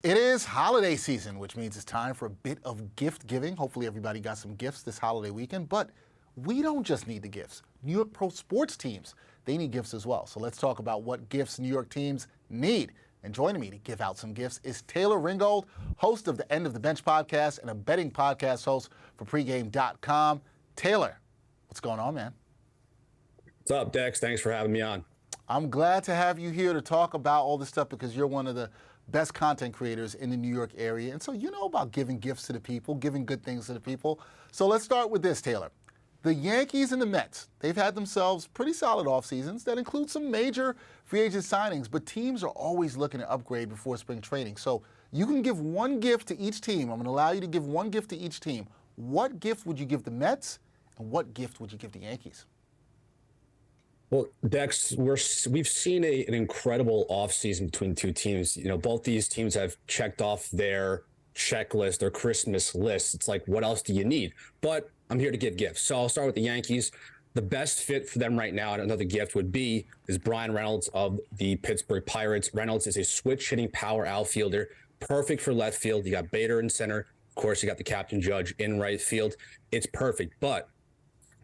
It is holiday season, which means it's time for a bit of gift giving. Hopefully everybody got some gifts this holiday weekend, but we don't just need the gifts. New York Pro sports teams, they need gifts as well. So let's talk about what gifts New York teams need. And joining me to give out some gifts is Taylor Ringold, host of the End of the Bench podcast and a betting podcast host for pregame.com. Taylor, what's going on, man? What's up, Dex? Thanks for having me on. I'm glad to have you here to talk about all this stuff because you're one of the best content creators in the New York area. And so you know about giving gifts to the people, giving good things to the people. So let's start with this, Taylor. The Yankees and the Mets, they've had themselves pretty solid off seasons that include some major free agent signings, but teams are always looking to upgrade before spring training. So you can give one gift to each team. I'm going to allow you to give one gift to each team. What gift would you give the Mets and what gift would you give the Yankees? Well, Dex, we've seen an incredible offseason between two teams. You know, both these teams have checked off their checklist, their Christmas list. It's like, what else do you need? But I'm here to give gifts. So I'll start with the Yankees. The best fit for them right now, and another gift would be, is Brian Reynolds of the Pittsburgh Pirates. Reynolds is a switch-hitting power outfielder, perfect for left field. You got Bader in center. Of course, you got the Captain Judge in right field. It's perfect. But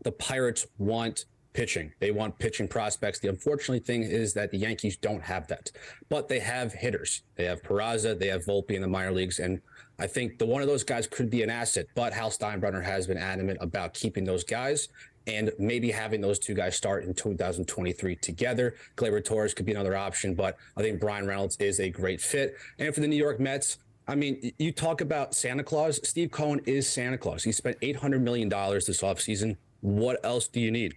the Pirates want pitching. They want pitching prospects. The unfortunate thing is that the Yankees don't have that, but they have hitters. They have Peraza, they have Volpe in the minor leagues, and I think one of those guys could be an asset, but Hal Steinbrenner has been adamant about keeping those guys and maybe having those two guys start in 2023 together. Gleyber Torres could be another option, but I think Brian Reynolds is a great fit. And for the New York Mets, I mean, you talk about Santa Claus. Steve Cohen is Santa Claus. He spent $800 million this offseason. What else do you need?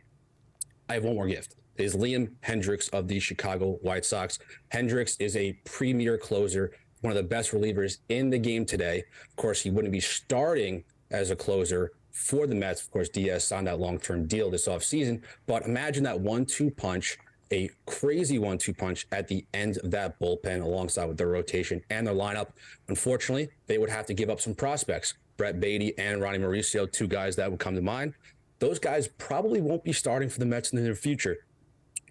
I have one more gift. It is Liam Hendriks of the Chicago White Sox. Hendriks is a premier closer, one of the best relievers in the game today. Of course, he wouldn't be starting as a closer for the Mets. Of course, Diaz signed that long-term deal this offseason. But imagine that 1-2 punch, a crazy 1-2 punch at the end of that bullpen alongside with their rotation and their lineup. Unfortunately, they would have to give up some prospects. Brett Beatty and Ronnie Mauricio, two guys that would come to mind. Those guys probably won't be starting for the Mets in the near future.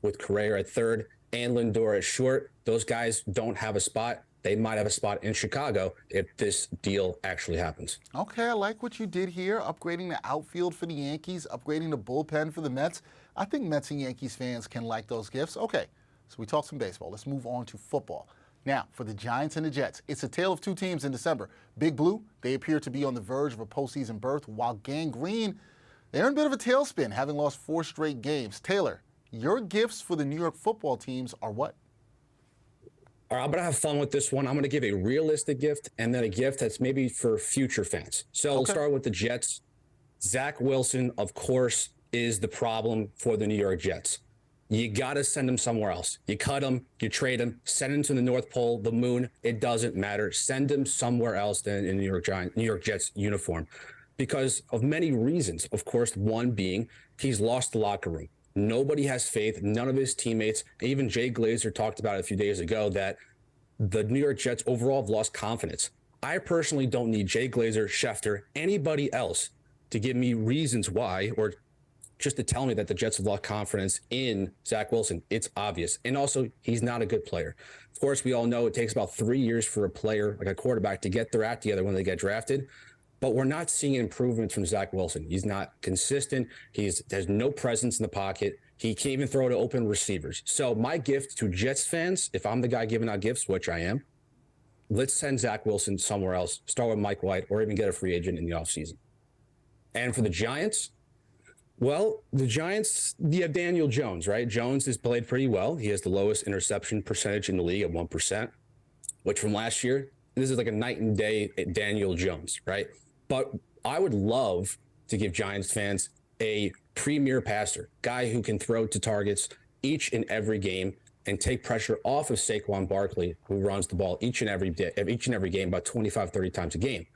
With Correa at third and Lindor at short, those guys don't have a spot. They might have a spot in Chicago if this deal actually happens. Okay, I like what you did here, upgrading the outfield for the Yankees, upgrading the bullpen for the Mets. I think Mets and Yankees fans can like those gifts. Okay, so we talked some baseball. Let's move on to football. Now, for the Giants and the Jets, it's a tale of two teams in December. Big Blue, they appear to be on the verge of a postseason berth, while Gang Green, they're in a bit of a tailspin, having lost 4 straight games. Taylor, your gifts for the New York football teams are what? All right, I'm going to have fun with this one. I'm going to give a realistic gift and then a gift that's maybe for future fans. So We'll start with the Jets. Zach Wilson, of course, is the problem for the New York Jets. You got to send him somewhere else. You cut him, you trade him, send him to the North Pole, the moon. It doesn't matter. Send him somewhere else than in New York Jets uniform. Because of many reasons. Of course, one being he's lost the locker room. Nobody has faith. None of his teammates, even Jay Glazer talked about it a few days ago, that the New York Jets overall have lost confidence. I personally don't need Jay Glazer, Schefter, anybody else to give me reasons why, or just to tell me that the Jets have lost confidence in Zach Wilson. It's obvious. And also, he's not a good player. Of course, we all know it takes about 3 years for a player, like a quarterback, to get their act together when they get drafted. But we're not seeing improvements from Zach Wilson. He's not consistent. There's no presence in the pocket. He can't even throw to open receivers. So my gift to Jets fans, if I'm the guy giving out gifts, which I am, let's send Zach Wilson somewhere else, start with Mike White, or even get a free agent in the offseason. And for the Giants, well, the Giants, you have Daniel Jones, right? Jones has played pretty well. He has the lowest interception percentage in the league at 1%, which from last year, this is like a night and day Daniel Jones, right? But I would love to give Giants fans a premier passer, guy who can throw to targets each and every game and take pressure off of Saquon Barkley, who runs the ball each and every game, about 25, 30 times a game.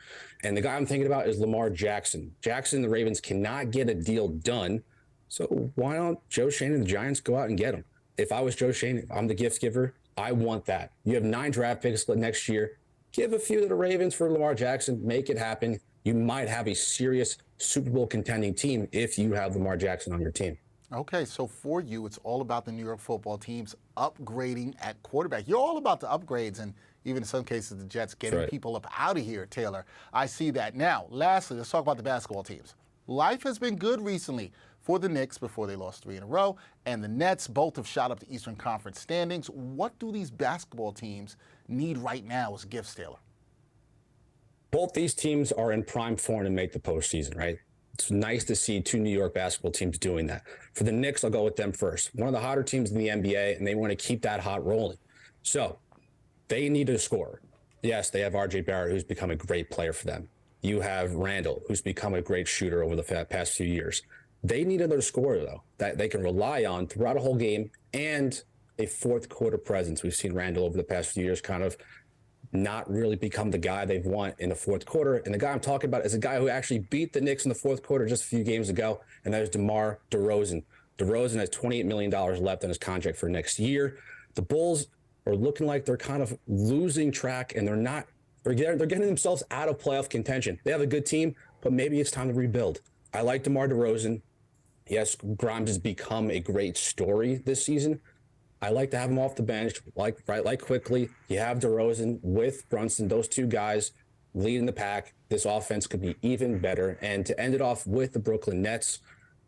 And the guy I'm thinking about is Lamar Jackson. The Ravens cannot get a deal done. So why don't Joe Schoen and the Giants go out and get him? If I was Joe Schoen, I'm the gift giver. I want that. You have 9 draft picks next year. Give a few to the Ravens for Lamar Jackson. Make it happen. You might have a serious Super Bowl contending team if you have Lamar Jackson on your team. Okay, so for you, it's all about the New York football teams upgrading at quarterback. You're all about the upgrades, and even in some cases the Jets getting right. people up out of here, Taylor. I see that. Now, lastly, let's talk about the basketball teams. Life has been good recently for the Knicks before they lost 3 in a row, and the Nets both have shot up the Eastern Conference standings. What do these basketball teams need right now as gifts, Taylor? Both these teams are in prime form to make the postseason, right? It's nice to see 2 New York basketball teams doing that. For the Knicks, I'll go with them first. One of the hotter teams in the NBA, and they want to keep that hot rolling. So they need a scorer. Yes, they have RJ Barrett, who's become a great player for them. You have Randall, who's become a great shooter over the past few years. They need another scorer, though, that they can rely on throughout a whole game and a fourth quarter presence. We've seen Randall over the past few years kind of not really become the guy they want in the fourth quarter. And the guy I'm talking about is a guy who actually beat the Knicks in the fourth quarter just a few games ago, and that is DeMar DeRozan. DeRozan has $28 million left on his contract for next year. The Bulls are looking like they're kind of losing track, and they're getting themselves out of playoff contention. They have a good team, but maybe it's time to rebuild. I like DeMar DeRozan. Yes, Grimes has become a great story this season. I like to have him off the bench, like quickly. You have DeRozan with Brunson, those 2 guys leading the pack. This offense could be even better. And to end it off with the Brooklyn Nets,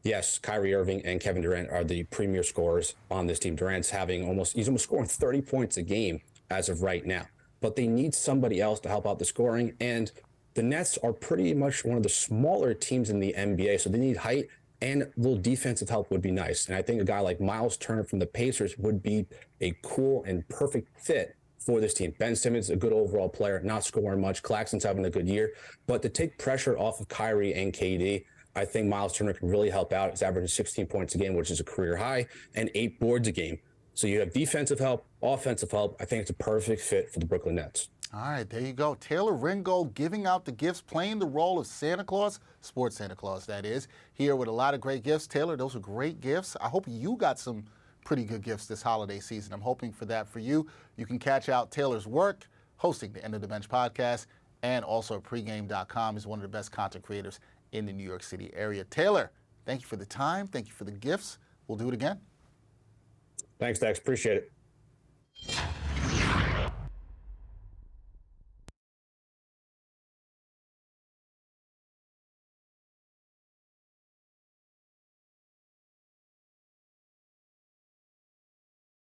yes, Kyrie Irving and Kevin Durant are the premier scorers on this team. Durant's he's almost scoring 30 points a game as of right now. But they need somebody else to help out the scoring. And the Nets are pretty much one of the smaller teams in the NBA, so they need height. And a little defensive help would be nice. And I think a guy like Miles Turner from the Pacers would be a cool and perfect fit for this team. Ben Simmons, a good overall player, not scoring much. Claxton's having a good year. But to take pressure off of Kyrie and KD, I think Miles Turner can really help out. He's averaging 16 points a game, which is a career high, and 8 boards a game. So you have defensive help, offensive help. I think it's a perfect fit for the Brooklyn Nets. All right, there you go. Taylor Ringold giving out the gifts, playing the role of Santa Claus, sports Santa Claus, that is, here with a lot of great gifts. Taylor, those are great gifts. I hope you got some pretty good gifts this holiday season. I'm hoping for that for you. You can catch out Taylor's work hosting the End of the Bench podcast, and also at pregame.com. He's one of the best content creators in the New York City area. Taylor, thank you for the time. Thank you for the gifts. We'll do it again. Thanks, Dex. Appreciate it.